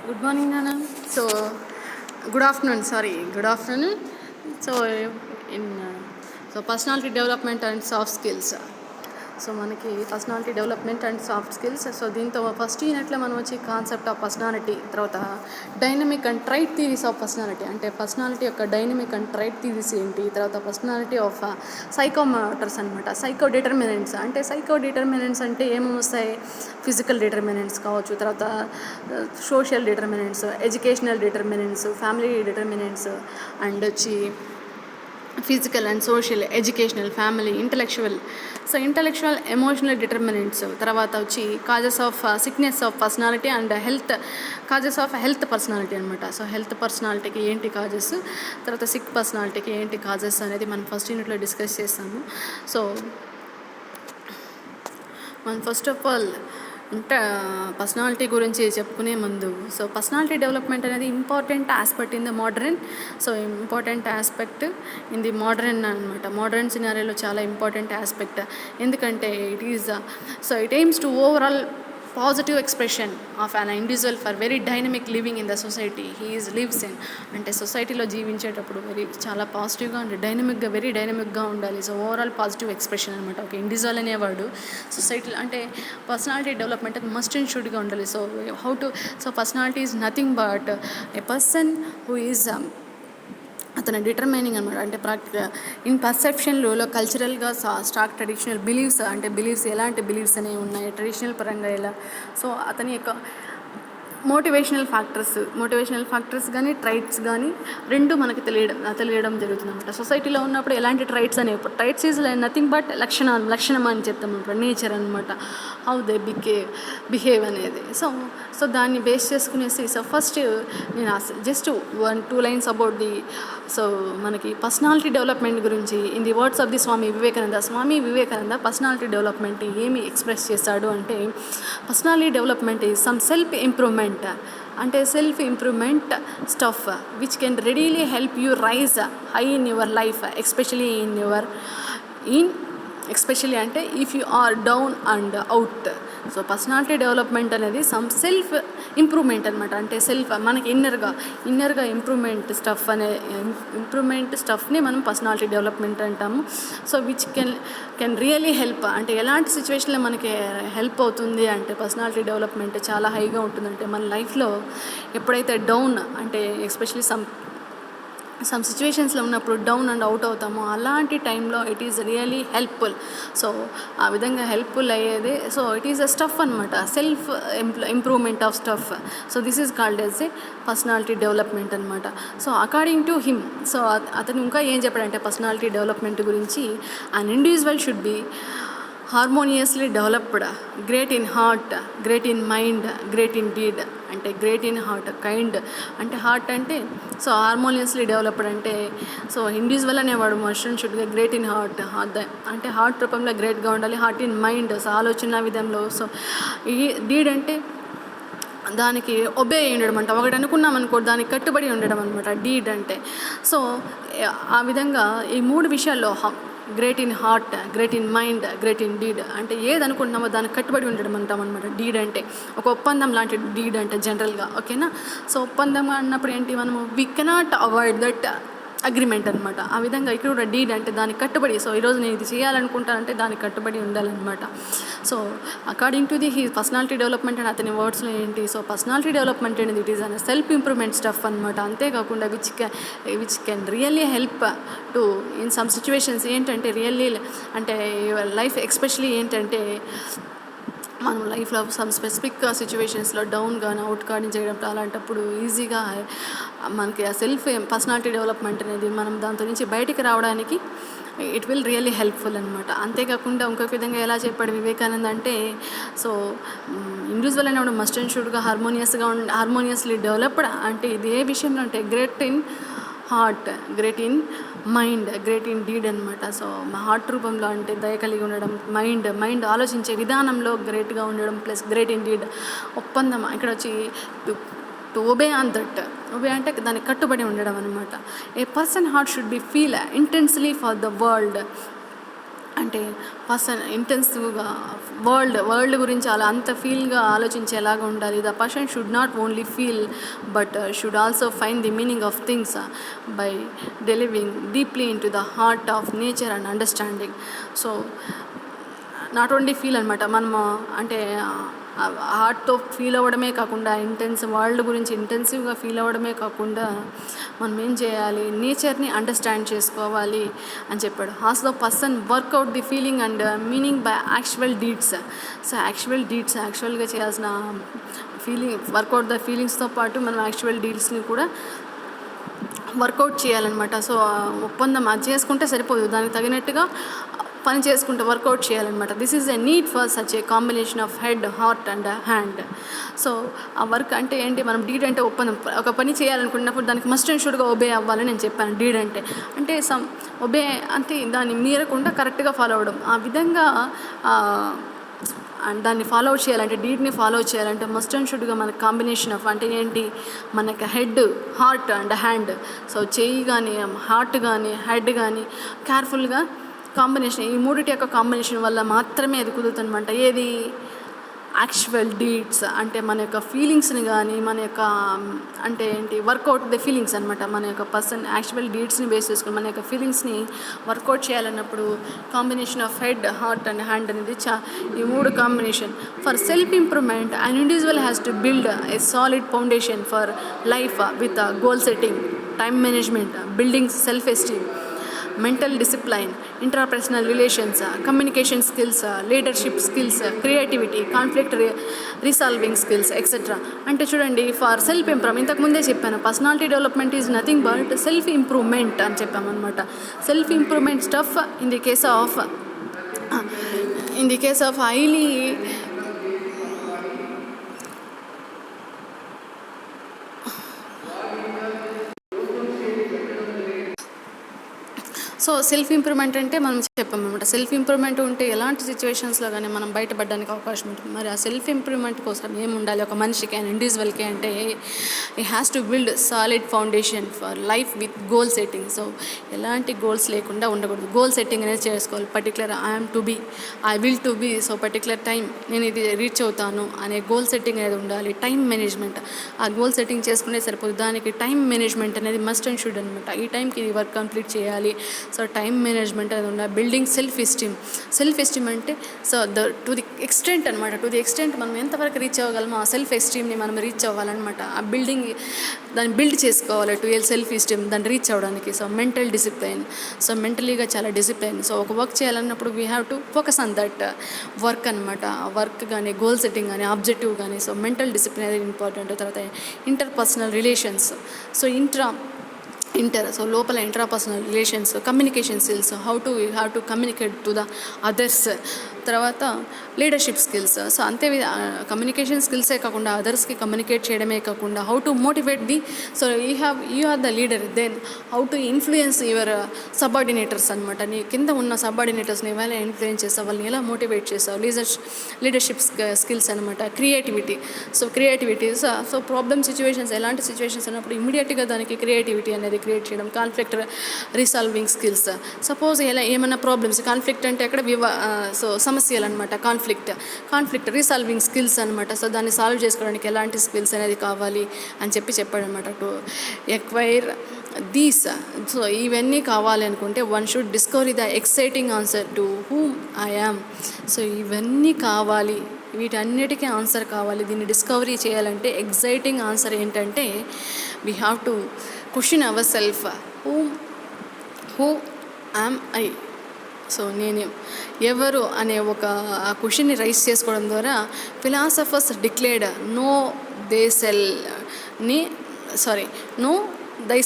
Good morning, Nana. Good afternoon. Sorry, good afternoon. So, in personality development and soft skills. So మనకి personality development and soft skills. So దీంతో first యూనిట్లో మనం వచ్చి concept of personality, తర్వాత dynamic and trait theories of personality, అంటే personality యొక్క dynamic and trait theories ఏంటి, తర్వాత పర్సనాలిటీ ఆఫ్ సైకోమోటర్స్ అనమాట, సైకో డిటర్మినెంట్స్. అంటే సైకో డిటర్మినెంట్స్ అంటే ఏమేమి వస్తాయి, ఫిజికల్ డిటర్మినెంట్స్ కావచ్చు, తర్వాత social determinants, educational determinants, family determinants, and వచ్చి physical and social, educational, family, intellectual. So intellectual, emotional determinants. తర్వాత వచ్చి causes of sickness of personality and health, causes of health personality అనమాట. So health పర్సనాలిటీకి ఏంటి causes, తర్వాత sick పర్సనాలిటీకి ఏంటి causes అనేది మనం first యూనిట్లో డిస్కస్ చేస్తాము. సో మనం ఫస్ట్ ఆఫ్ ఆల్ పర్సనాలిటీ గురించి చెప్పుకునే ముందు, సో పర్సనాలిటీ డెవలప్మెంట్ అనేది important aspect in the modern. So important aspect in the modern అనమాట. మోడర్న్ సినారియోలో చాలా ఇంపార్టెంట్ ఆస్పెక్ట్. ఎందుకంటే it AIIMS to overall positive expression of an individual for very dynamic living in the society he lives in. అంటే సొసైటీలో జీవించేటప్పుడు చాలా పాజిటివ్గా and డైనమిక్గా, very డైనమిక్గా ఉండాలి. సో ఓవరాల్ పాజిటివ్ ఎక్స్ప్రెషన్ అనమాట. ఒక ఇండివిజువల్ అనేవాడు సొసైటీలో, అంటే పర్సనాలిటీ డెవలప్మెంట్ మస్ట్ అండ్ షుడ్గా ఉండాలి. So personality is nothing but A person who is అతను డిటర్మైనింగ్ అనమాట. అంటే ఇన్ పర్సెప్షన్లో కల్చరల్గా స్టాక్ ట్రెడిషనల్ బిలీవ్స్, అంటే బిలీవ్స్ ఎలాంటి బిలీవ్స్ అనేవి ఉన్నాయి ట్రెడిషనల్ పరంగా ఎలా. సో అతని యొక్క మోటివేషనల్ ఫ్యాక్టర్స్ కానీ ట్రైట్స్ కానీ రెండు మనకి తెలియడం జరుగుతుంది అనమాట. సొసైటీలో ఉన్నప్పుడు ఎలాంటి ట్రైట్స్ అనేవి, ట్రైట్స్ ఈజ్ నథింగ్ బట్ లక్షణం అని చెప్తాం అనమాట, నేచర్ అనమాట, హౌ దే బిహేవ్ అనేది. సో దాన్ని బేస్ చేసుకునేసి, సో ఫస్ట్ నేను జస్ట్ 1-2 లైన్స్ అబౌట్ మనకి పర్సనాలిటీ డెవలప్మెంట్ గురించి in the words of the Swami Vivekananda personality development ఏమి ఎక్స్ప్రెస్ చేశాడు అంటే, personality development is some self improvement, అంటే self improvement stuff which can readily help you rise high in your life, especially అంటే if you are down and out. So personality development అనేది some self improvement అనమాట. అంటే మనకి ఇన్నర్గా improvement స్టఫ్ని మనం personality development అంటాము. So which can really help, అంటే ఎలాంటి సిచ్యువేషన్లో మనకి హెల్ప్ అవుతుంది అంటే పర్సనాలిటీ డెవలప్మెంట్ చాలా హైగా ఉంటుందంటే మన లైఫ్లో ఎప్పుడైతే డౌన్, అంటే ఎస్పెషలీ సమ్ సిచ్యువేషన్స్లో ఉన్నప్పుడు డౌన్ అండ్ అవుట్ అవుతామో అలాంటి టైంలో it is really helpful. So ఆ విధంగా హెల్ప్ఫుల్ అయ్యేది. So it is a stuff అనమాట, self improvement of stuff. So this is called as a personality development అనమాట. So according to him, so అతను ఇంకా ఏం చెప్పాడంటే పర్సనాలిటీ డెవలప్మెంట్ గురించి, an individual should be harmoniously developed, great in heart, great in mind, great in deed. అంటే great in heart, kind అంటే heart అంటే, so harmoniously developed అంటే, సో ఇండివిజువల్ అనేవాడు మనుషుని షుడ్గా గ్రేట్ ఇన్ హార్ట్, అంటే హార్ట్ రూపంలో గ్రేట్గా ఉండాలి. హార్ట్ ఇన్ మైండ్, సో ఆలోచన విధంలో. సో ఈ డీడ్ అంటే దానికి ఒబే ఉండడం అంట, ఒకటి అనుకున్నాం అనుకో దానికి కట్టుబడి ఉండడం అనమాట డీడ్ అంటే. సో ఆ విధంగా ఈ 3 విషయాల్లో great in heart, great in mind, great in deed, అంటే ఏది అనుకుంటున్నామో దానికి కట్టుబడి ఉండడం అంటాం అనమాట. డీడ్ అంటే ఒక ఒప్పందం లాంటి డీడ్ అంటే జనరల్గా, ఓకేనా. సో ఒప్పందం అన్నప్పుడు ఏంటి, మనము we cannot avoid that agreement అనమాట. ఆ విధంగా ఇక్కడ కూడా డీడ్ అంటే దానికి కట్టుబడి, సో ఈరోజు నేను ఇది చేయాలనుకుంటానంటే దానికి కట్టుబడి ఉండాలన్నమాట. So according to the personality development అని అతని వర్డ్స్లో ఏంటి, సో పర్సనాలిటీ డెవలప్మెంట్ అనేది it is an self improvement stuff అనమాట. అంతేకాకుండా which can really help to in some situations. ఏంటంటే రియల్లీ అంటే లైఫ్ ఎస్పెషలీ ఏంటంటే మనం లైఫ్లో సమ్ స్పెసిఫిక్ సిచ్యువేషన్స్లో డౌన్ కానీ అవుట్ కానీ చేయడం, అలాంటప్పుడు ఈజీగా మనకి ఆ సెల్ఫ్ పర్సనాలిటీ డెవలప్మెంట్ అనేది మనం దాంతో నుంచి బయటికి రావడానికి ఇట్ విల్ రియల్లీ హెల్ప్ఫుల్ అనమాట. అంతేకాకుండా ఇంకొక విధంగా ఎలా చెప్పాడు వివేకానంద అంటే, సో ఇండివిజువల్ అనేవాడు మస్ట్ అండ్ షుడ్గా హార్మోనియస్లీ డెవలప్డ్, అంటే ఇది ఏ విషయంలో అంటే great in heart, great in mind, great in deed అనమాట. సో హార్ట్ రూపంలో అంటే దయ కలిగి ఉండడం, మైండ్ ఆలోచించే విధానంలో గ్రేట్గా ఉండడం, ప్లస్ గ్రేట్ ఇన్ డీడ్ ఒప్పందం. ఇక్కడ వచ్చి to obey on that, obey అంటే దానికి కట్టుబడి ఉండడం అనమాట. A person heart should be feel intensely for the world, అంటే పర్సన్ ఇంటెన్సివ్గా వరల్డ్ గురించి అలా అంత ఫీల్గా ఆలోచించేలాగా ఉండాలి. The person should not only feel but should also find the meaning of things by delving deeply into the heart of nature and understanding. So not only feel అనమాట, మనము అంటే హార్ట్తో ఫీల్ అవ్వడమే కాకుండా వరల్డ్ గురించి ఇంటెన్సివ్గా feel అవ్వడమే కాకుండా మనం ఏం చేయాలి, నేచర్ని అండర్స్టాండ్ చేసుకోవాలి అని చెప్పాడు. Has the person work out the feeling and meaning by actual deeds. So యాక్చువల్గా చేయాల్సిన వర్కౌట్ ద ఫీలింగ్స్తో పాటు మనం యాక్చువల్ డీడ్స్ని కూడా వర్కౌట్ చేయాలన్నమాట. సో ఒప్పందం అది చేసుకుంటే సరిపోదు, దానికి తగినట్టుగా పని చేసుకుంటూ వర్కౌట్ చేయాలన్నమాట. This is a need for such a combination of head, heart and hand. So ఆ వర్క్ అంటే ఏంటి, మనం డీడ్ అంటే ఒప్పందం. ఒక పని చేయాలనుకున్నప్పుడు దానికి మస్ట్ అండ్ షుడ్గా ఒబే అవ్వాలని నేను చెప్పాను. డీడ్ అంటే ఒబే అంటే దాన్ని మీరకుండా కరెక్ట్గా ఫాలో అవ్వడం. ఆ విధంగా దాన్ని ఫాలో చేయాలంటే, డీడ్ని ఫాలో చేయాలంటే మస్ట్ అండ్ షుడ్గా మనకు కాంబినేషన్ ఆఫ్ అంటే ఏంటి, మనకి head, heart and hand. So చెయ్యి కానీ, హార్ట్ కానీ, హెడ్ కానీ కేర్ఫుల్గా కాంబినేషన్, ఈ మూడిటి యొక్క కాంబినేషన్ వల్ల మాత్రమే అది కుదురుతుందన్నమాట. ఏది, యాక్చువల్ డీడ్స్ అంటే మన యొక్క ఫీలింగ్స్ని కానీ, మన యొక్క అంటే ఏంటి, వర్కౌట్ ది ఫీలింగ్స్ అనమాట. మన యొక్క పర్సన్ యాక్చువల్ డీడ్స్ని బేస్ చేసుకుని మన యొక్క ఫీలింగ్స్ని వర్కౌట్ చేయాలన్నప్పుడు combination of head, heart and hand అనేది ఈ మూడు combination. For self improvement an individual has to build a solid foundation for life with goal setting, time management, building self esteem, mental discipline, interpersonal relations, communication skills, leadership skills, creativity, conflict resolving skills, etc. అంటే చూడండి, for self improvement ఇంతకుముందే చెప్పాను, personality development is nothing but self improvement అని చెప్పామన్నమాట. Self improvement stuff in the case of highly so self improvement అంటే మనం చెప్పామన్నమాట. Self improvement ఉంటే ఎలాంటి సిచ్యువేషన్స్లో కానీ మనం బయటపడడానికి అవకాశం ఉంటుంది. మరి ఆ సెల్ఫ్ ఇంప్రూవ్మెంట్ కోసం ఏమి ఉండాలి ఒక మనిషికి అండ్ ఇండివిజువల్కి అంటే, ఈ has to build solid foundation for life with goal setting. So ఎలాంటి గోల్స్ లేకుండా ఉండకూడదు, గోల్ సెట్టింగ్ అనేది చేసుకోవాలి. Particular I will to be, so particular time నేను ఇది రీచ్ అవుతాను అనే గోల్ సెట్టింగ్ అనేది ఉండాలి. టైం మేనేజ్మెంట్, ఆ గోల్ సెట్టింగ్ చేసుకునే సరిపోదు, దానికి టైం మేనేజ్మెంట్ అనేది మస్ట్ అండ్ షుడ్ అనమాట. ఈ టైంకి ఇది వర్క్ కంప్లీట్ చేయాలి. సో టైం మేనేజ్మెంట్ అనేది ఉండాలి. బిల్డింగ్ సెల్ఫ్ ఎస్టీమ్ అంటే సో టు ది ఎక్స్టెంట్ అనమాట. టు ది ఎక్స్టెంట్ మనం ఎంతవరకు రీచ్ అవ్వగలమో ఆ సెల్ఫ్ ఎస్టీమ్ని మనం రీచ్ అవ్వాలన్నమాట. ఆ దాన్ని బిల్డ్ చేసుకోవాలి టు సెల్ఫ్ ఎస్టీమ్, దాన్ని రీచ్ అవ్వడానికి. సో మెంటల్ డిసిప్లైన్, సో మెంటలీగా చాలా డిసిప్లైన్. సో ఒక వర్క్ చేయాలన్నప్పుడు we have to focus on that work అనమాట. ఆ వర్క్ కానీ, గోల్ సెట్టింగ్ కానీ, ఆబ్జెక్టివ్ కానీ. సో మెంటల్ డిసిప్లిన్ అనేది ఇంపార్టెంట్. తర్వాత ఇంటర్పర్సనల్ రిలేషన్స్, సో సో లోపల intrapersonal relations, communication skills, have to communicate to the others. తర్వాత లీడర్షిప్ స్కిల్స్. సో అంతే కమ్యూనికేషన్ స్కిల్సే కాకుండా అదర్స్కి కమ్యూనికేట్ చేయడమే కాకుండా how to motivate so you are the leader, then how to influence your subordinators అనమాట. నీ కింద ఉన్న సబార్డినేటర్స్ని ఎలా ఇన్ఫ్లుయెన్స్ చేస్తావు, వాళ్ళని ఎలా మోటివేట్ చేస్తావు, లీడర్షిప్ స్కిల్స్ అనమాట. క్రియేటివిటీ, సో ప్రాబ్లమ్ సిచ్యువేషన్స్, ఎలాంటి సిచ్యువేషన్స్ అన్నప్పుడు ఇమీడియట్గా దానికి క్రియేటివిటీ అనేది క్రియేట్ చేయడం. కాన్ఫ్లిక్ట్ రిసాల్వింగ్ స్కిల్స్, సపోజ్ ఏమైనా ప్రాబ్లమ్స్, కాన్ఫ్లిక్ట్ అంటే అక్కడ సో సమస్యలు అనమాట. కాన్ఫ్లిక్ట్ రిసాల్వింగ్ స్కిల్స్ అనమాట. సో దాన్ని సాల్వ్ చేసుకోవడానికి ఎలాంటి స్కిల్స్ అనేది కావాలి అని చెప్పాడనమాట. టు ఎక్వైర్ దీస్, సో ఇవన్నీ కావాలి అనుకుంటే one should discover the exciting answer to whom I am. So ఇవన్నీ కావాలి, వీటన్నిటికీ ఆన్సర్ కావాలి. దీన్ని డిస్కవరీ చేయాలంటే ఎగ్జైటింగ్ ఆన్సర్ ఏంటంటే we have to question our self, who am I. So నేను ఎవరు అనే ఒక క్వశ్చన్ని రైజ్ చేసుకోవడం ద్వారా philosophers declared know thy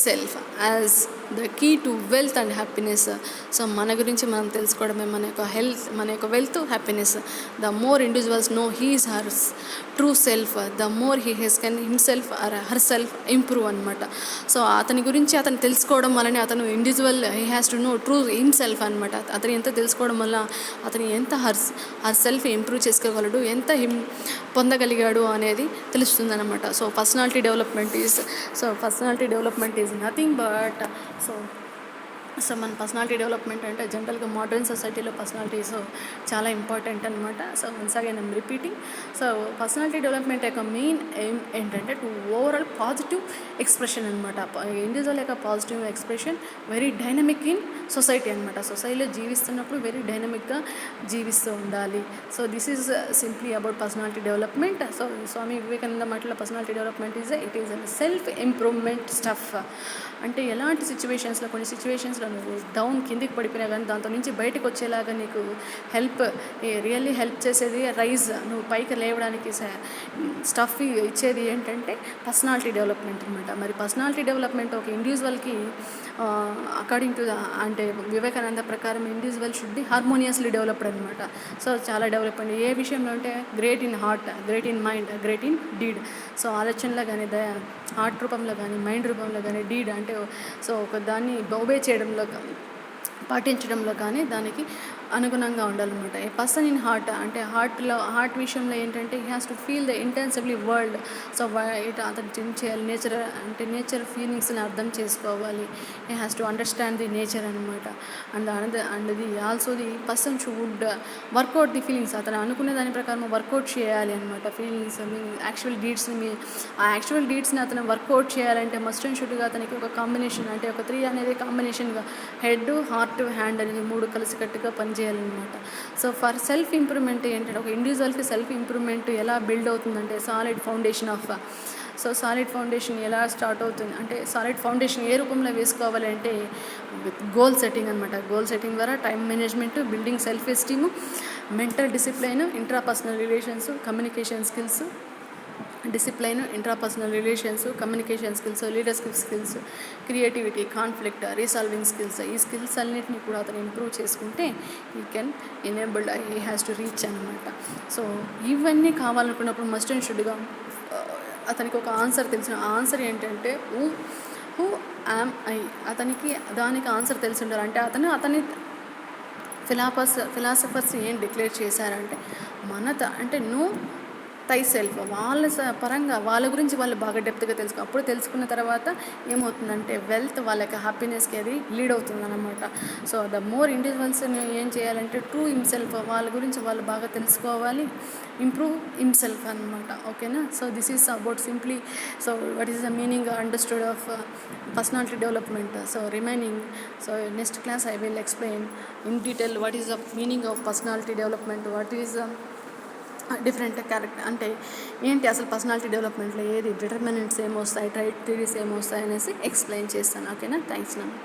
self as the key to wealth and happiness. So మన గురించి మనం తెలుసుకోవడమే మన యొక్క wealth, happiness. The more individuals know he's hurts true self, the more he he's can himself or her self improve అనమాట. So అతని గురించి అతను తెలుసుకోవడం వల్లనే అతను individual he has to know true himself అనమాట. అతను ఎంత తెలుసుకోవడం వల్ల అతను ఎంత హర్ సెల్ఫ్ ఇంప్రూవ్ చేసుకోగలడు, ఎంత పొందగలిగాడు అనేది తెలుస్తుంది అనమాట. So personality development is nothing but so మన పర్సనాలిటీ డెవలప్మెంట్ అంటే జనరల్గా మోడర్న్ సొసైటీలో పర్సనాలిటీస్ చాలా ఇంపార్టెంట్ అనమాట. So once again I'm repeating. So personality development యొక్క మెయిన్ ఎయిమ్ ఏంటంటే టు ఓవరాల్ పాజిటివ్ ఎక్స్ప్రెషన్ అనమాట. ఇండివిజువల్ యొక్క positive expression very dynamic in society అనమాట. సొసైటీలో జీవిస్తున్నప్పుడు వెరీ డైనమిక్గా జీవిస్తూ ఉండాలి. So this is simply about personality development. So Swami Vivekananda మాటలో personality development it is self improvement stuff. అంటే ఎలాంటి సిచ్యువేషన్స్లో, కొన్ని సిచ్యువేషన్స్లో నువ్వు డౌన్ కిందికి పడిపోయినా కానీ దాంతో నుంచి బయటకు వచ్చేలాగా నీకు రియల్లీ హెల్ప్ చేసేది రైజ్, నువ్వు పైకి లేవడానికి స్టఫ్ ఇచ్చేది ఏంటంటే పర్సనాలిటీ డెవలప్మెంట్ అనమాట. మరి పర్సనాలిటీ డెవలప్మెంట్ ఒక ఇండివిజువల్కి అకార్డింగ్ టు అంటే వివేకానంద ప్రకారం individual should be harmoniously developed అనమాట. సో చాలా డెవలప్మెంట్ ఏ విషయంలో అంటే great in heart, great in mind, great in deed. So ఆలోచనలో కానీ హార్ట్ రూపంలో కానీ మైండ్ రూపంలో కానీ డీడ్ అంటే సో ఒక దాన్ని ఒబే చేయడంలో పాటించడంలో కానీ దానికి అనుగుణంగా ఉండాలన్నమాట. ఏ పర్సన్ ఇన్ హార్ట్ అంటే హార్ట్ విషయంలో ఏంటంటే he has to feel the intensively world. So అతను థింక్ చేయాలి, నేచర్ ఫీలింగ్స్ని అర్థం చేసుకోవాలి. He has to understand the nature అనమాట. And the also the person should work out the feelings. అతను అనుకునే దాని ప్రకారం వర్కౌట్ చేయాలి అనమాట. ఫీలింగ్స్ ఆ యాక్చువల్ డీడ్స్ని అతను వర్కౌట్ చేయాలంటే మస్ట్ అండ్ షుడ్గా అతనికి ఒక కాంబినేషన్ అంటే ఒక 3 అనేది కాంబినేషన్గా హెడ్, హార్ట్, హ్యాండ్ అనేది 3 కలిసికట్టుగా పనిచేయాలన్నమాట. సో ఫర్ సెల్ఫ్ ఇంప్రూవ్మెంట్ ఏంటంటే ఒక ఇండివిజువల్కి సెల్ఫ్ ఇంప్రూవ్మెంట్ ఎలా బిల్డ్ అవుతుందంటే సాలిడ్ ఫౌండేషన్ ఎలా స్టార్ట్ అవుతుంది అంటే సాలిడ్ ఫౌండేషన్ ఏ రూపంలో వేసుకోవాలి అంటే విత్ గోల్ సెట్టింగ్ అనమాట. గోల్ సెట్టింగ్ ద్వారా time management, building self esteem, mental discipline, intrapersonal relations, communication skills, communication skills, leadership skills, creativity, conflict resolving skills. ఈ స్కిల్స్ అన్నింటినీ కూడా అతను ఇంప్రూవ్ చేసుకుంటే హీ హ్యాస్ టు రీచ్ అనమాట. సో ఇవన్నీ కావాలనుకున్నప్పుడు మస్ట్ అండ్ షుడ్గా అతనికి ఒక ఆన్సర్ తెలిసిన ఆన్సర్ ఏంటంటే హూ యామ్ ఐ. అతనికి దానికి ఆన్సర్ తెలిసి ఉండాలి. అంటే అతని ఫిలాసఫర్స్ ఏం డిక్లేర్ చేశారంటే అంటే తై సెల్ఫ్ వాళ్ళ పరంగా వాళ్ళ గురించి వాళ్ళు బాగా డెప్త్గా అప్పుడు తెలుసుకున్న తర్వాత ఏమవుతుందంటే వెల్త్ వాళ్ళకి హ్యాపీనెస్కి అది లీడ్ అవుతుంది అన్నమాట. సో ద మోర్ ఇండివిజువల్స్ ఏం చేయాలంటే ట్రూ హిమ్సెల్ఫ్ వాళ్ళ గురించి వాళ్ళు బాగా తెలుసుకోవాలి, ఇంప్రూవ్ హిమ్సెల్ఫ్ అనమాట. ఓకేనా. So this is about simply so what is the meaning understood of personality development. So remaining so next class I will explain in detail what is the meaning of personality development, what is different character అంటే ఏంటి, అసలు personality డెవలప్మెంట్లో ఏది determinants ఏమొస్తాయి, trait theories ఏమొస్తాయి అనేసి explain చేస్తాను. ఓకేనా. థ్యాంక్స్ నాన్న.